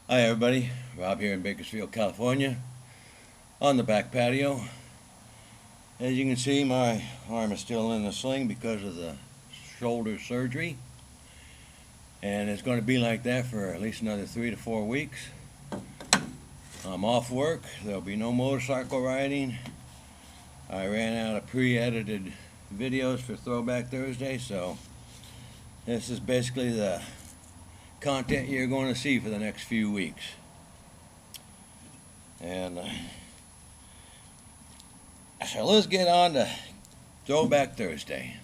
Hi everybody, Rob here in Bakersfield, California, on the back patio. As you can see, my arm is still in a sling because of the shoulder surgery, and it's going to be like that for at least another 3 to 4 weeks. I'm off work, there'll be no motorcycle riding. I ran out of pre-edited videos for Throwback Thursday, so this is basically the content you're going to see for the next few weeks. And so let's get on to Throwback Thursday.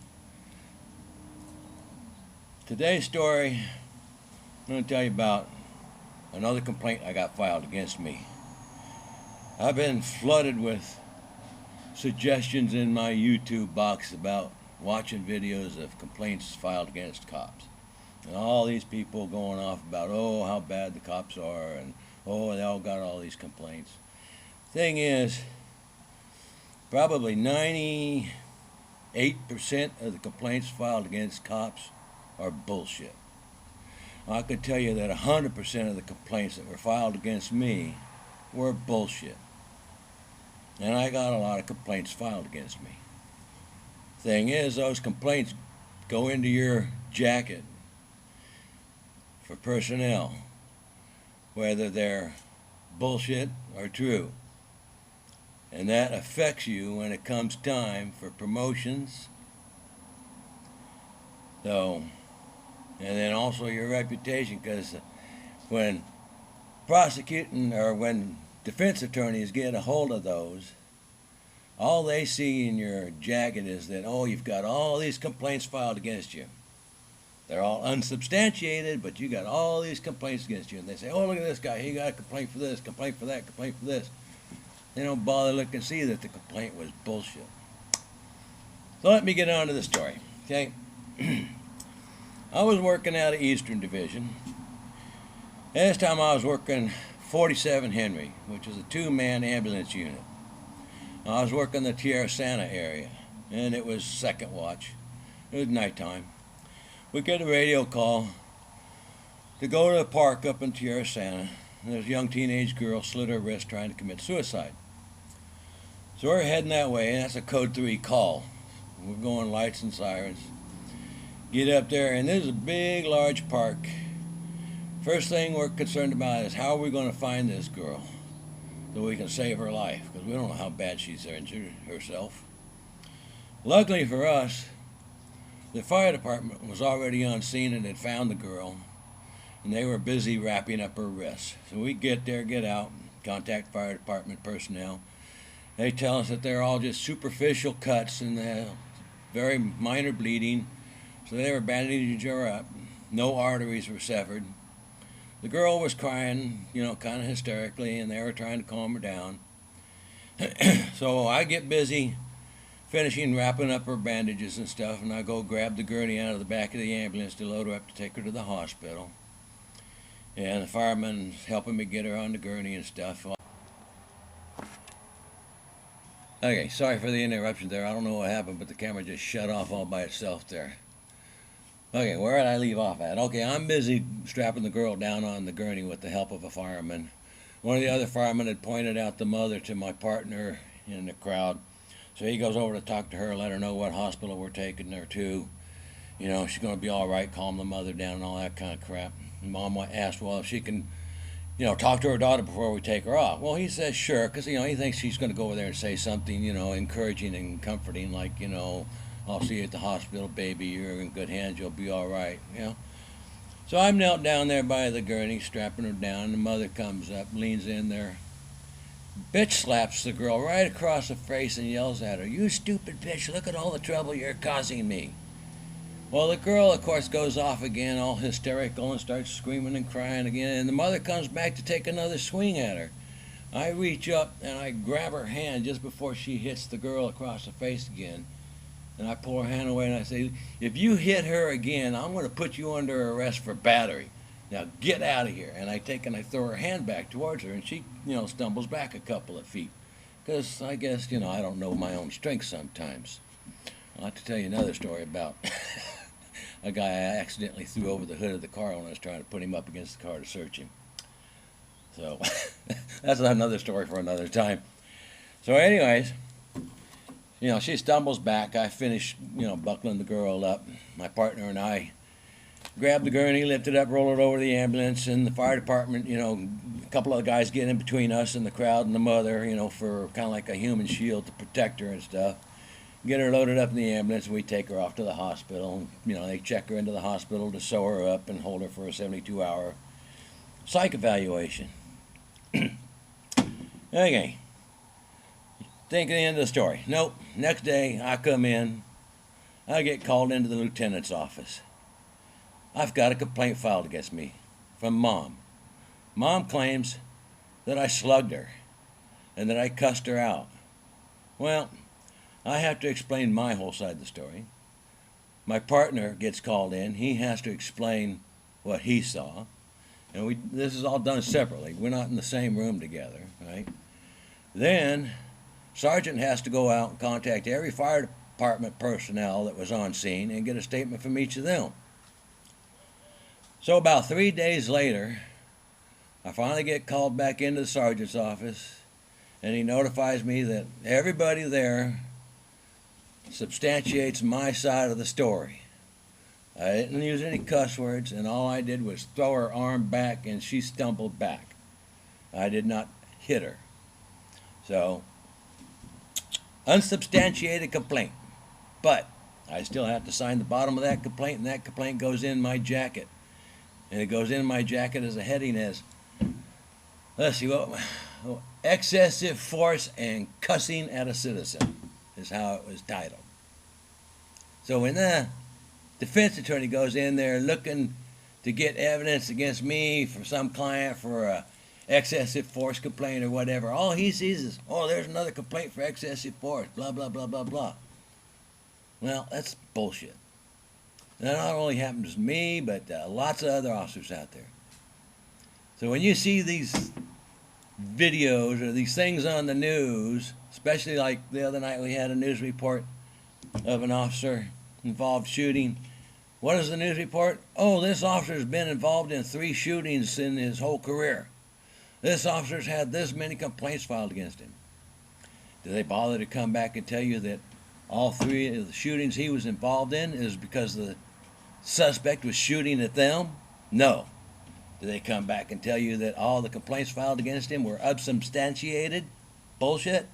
Today's story, I'm going to tell you about another complaint I got filed against me. I've been flooded with suggestions in my YouTube box about watching videos of complaints filed against cops. And all these people going off about, oh, how bad the cops are, and oh, they all got all these complaints. Thing is, probably 98% of the complaints filed against cops are bullshit. I can tell you that 100% of the complaints that were filed against me were bullshit. And I got a lot of complaints filed against me. Thing is, those complaints go into your jacket for personnel, whether they're bullshit or true. And that affects you when it comes time for promotions. So, and then also your reputation, because when prosecuting or when defense attorneys get a hold of those, all they see in your jacket is that, oh, you've got all these complaints filed against you. They're all unsubstantiated, but you got all these complaints against you. And they say, oh, look at this guy. He got a complaint for this, complaint for that, complaint for this. They don't bother looking and see that the complaint was bullshit. So let me get on to the story, okay? I was working out of Eastern Division. This time I was working 47 Henry, which is a two-man ambulance unit. I was working the Tierra Santa area, and it was second watch. It was nighttime. We get a radio call to go to the park up in Tierra Santa. And there's a young teenage girl slit her wrist trying to commit suicide. So we're heading that way, and that's a code 3 call. We're going lights and sirens. Get up there, and this is a big, large park. First thing we're concerned about is how are we going to find this girl so we can save her life, because we don't know how bad she's injured herself. Luckily for us, the fire department was already on scene and had found the girl, and they were busy wrapping up her wrists. So we get there, get out, contact fire department personnel. They tell us that they're all just superficial cuts and very minor bleeding. So they were bandaging her up. No arteries were severed. The girl was crying, kind of hysterically, and they were trying to calm her down. So I get busy finishing wrapping up her bandages and stuff, and I go grab the gurney out of the back of the ambulance to load her up to take her to the hospital. And the fireman's helping me get her on the gurney and stuff. Okay, sorry for the interruption there. I don't know what happened, but the camera just shut off all by itself there. Okay, where did I leave off at? Okay, I'm busy strapping the girl down on the gurney with the help of a fireman. One of the other firemen had pointed out the mother to my partner in the crowd. So he goes over to talk to her, let her know what hospital we're taking her to. She's going to be all right, calm the mother down and all that kind of crap. And Mom asked, well, if she can, talk to her daughter before we take her off. Well, he says sure, because, he thinks she's going to go over there and say something, encouraging and comforting, like, I'll see you at the hospital, baby, you're in good hands, you'll be all right, So I'm knelt down there by the gurney, strapping her down, and the mother comes up, leans in there. Bitch slaps the girl right across the face and yells at her, you stupid bitch, look at all the trouble you're causing me. Well, the girl, of course, goes off again, all hysterical, and starts screaming and crying again, and the mother comes back to take another swing at her. I reach up and I grab her hand just before she hits the girl across the face again, and I pull her hand away and I say, if you hit her again, I'm going to put you under arrest for battery. Now get out of here. And I throw her hand back towards her, and she, stumbles back a couple of feet. Because I guess, I don't know my own strength sometimes. I'll have to tell you another story about a guy I accidentally threw over the hood of the car when I was trying to put him up against the car to search him. So that's another story for another time. So anyways, she stumbles back. I finish, buckling the girl up. My partner and I grabbed the gurney, lifted up, rolled it over to the ambulance, and the fire department, a couple of guys get in between us and the crowd and the mother, for kind of like a human shield to protect her and stuff. Get her loaded up in the ambulance, and we take her off to the hospital. They check her into the hospital to sew her up and hold her for a 72-hour psych evaluation. Okay. Think of the end of the story. Nope. Next day, I come in. I get called into the lieutenant's office. I've got a complaint filed against me from Mom. Mom claims that I slugged her and that I cussed her out. Well, I have to explain my whole side of the story. My partner gets called in. He has to explain what he saw. And this is all done separately. We're not in the same room together, right? Then, Sergeant has to go out and contact every fire department personnel that was on scene and get a statement from each of them. So about 3 days later, I finally get called back into the sergeant's office, and he notifies me that everybody there substantiates my side of the story. I didn't use any cuss words, and all I did was throw her arm back, and she stumbled back. I did not hit her. So, unsubstantiated complaint. But I still have to sign the bottom of that complaint, and that complaint goes in my jacket. And it goes in my jacket as a heading as, let's see, excessive force and cussing at a citizen is how it was titled. So when the defense attorney goes in there looking to get evidence against me for some client for a excessive force complaint or whatever, all he sees is, there's another complaint for excessive force, blah, blah, blah, blah, blah. Well, that's bullshit. And that not only happens to me, but lots of other officers out there. So when you see these videos or these things on the news, especially like the other night we had a news report of an officer involved shooting. What is the news report? This officer's been involved in 3 shootings in his whole career. This officer's had this many complaints filed against him. Do they bother to come back and tell you that all 3 of the shootings he was involved in is because the suspect was shooting at them? No. Do they come back and tell you that all the complaints filed against him were unsubstantiated? Bullshit?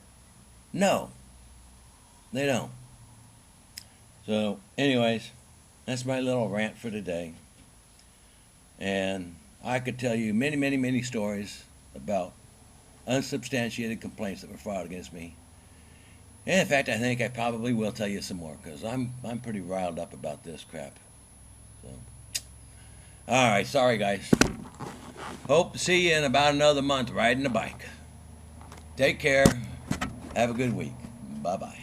No. They don't. So, anyways, that's my little rant for today. And I could tell you many, many, many stories about unsubstantiated complaints that were filed against me. And in fact, I think I probably will tell you some more, because I'm pretty riled up about this crap. So, all right, sorry guys. Hope to see you in about another month riding a bike. Take care. Have a good week. Bye-bye.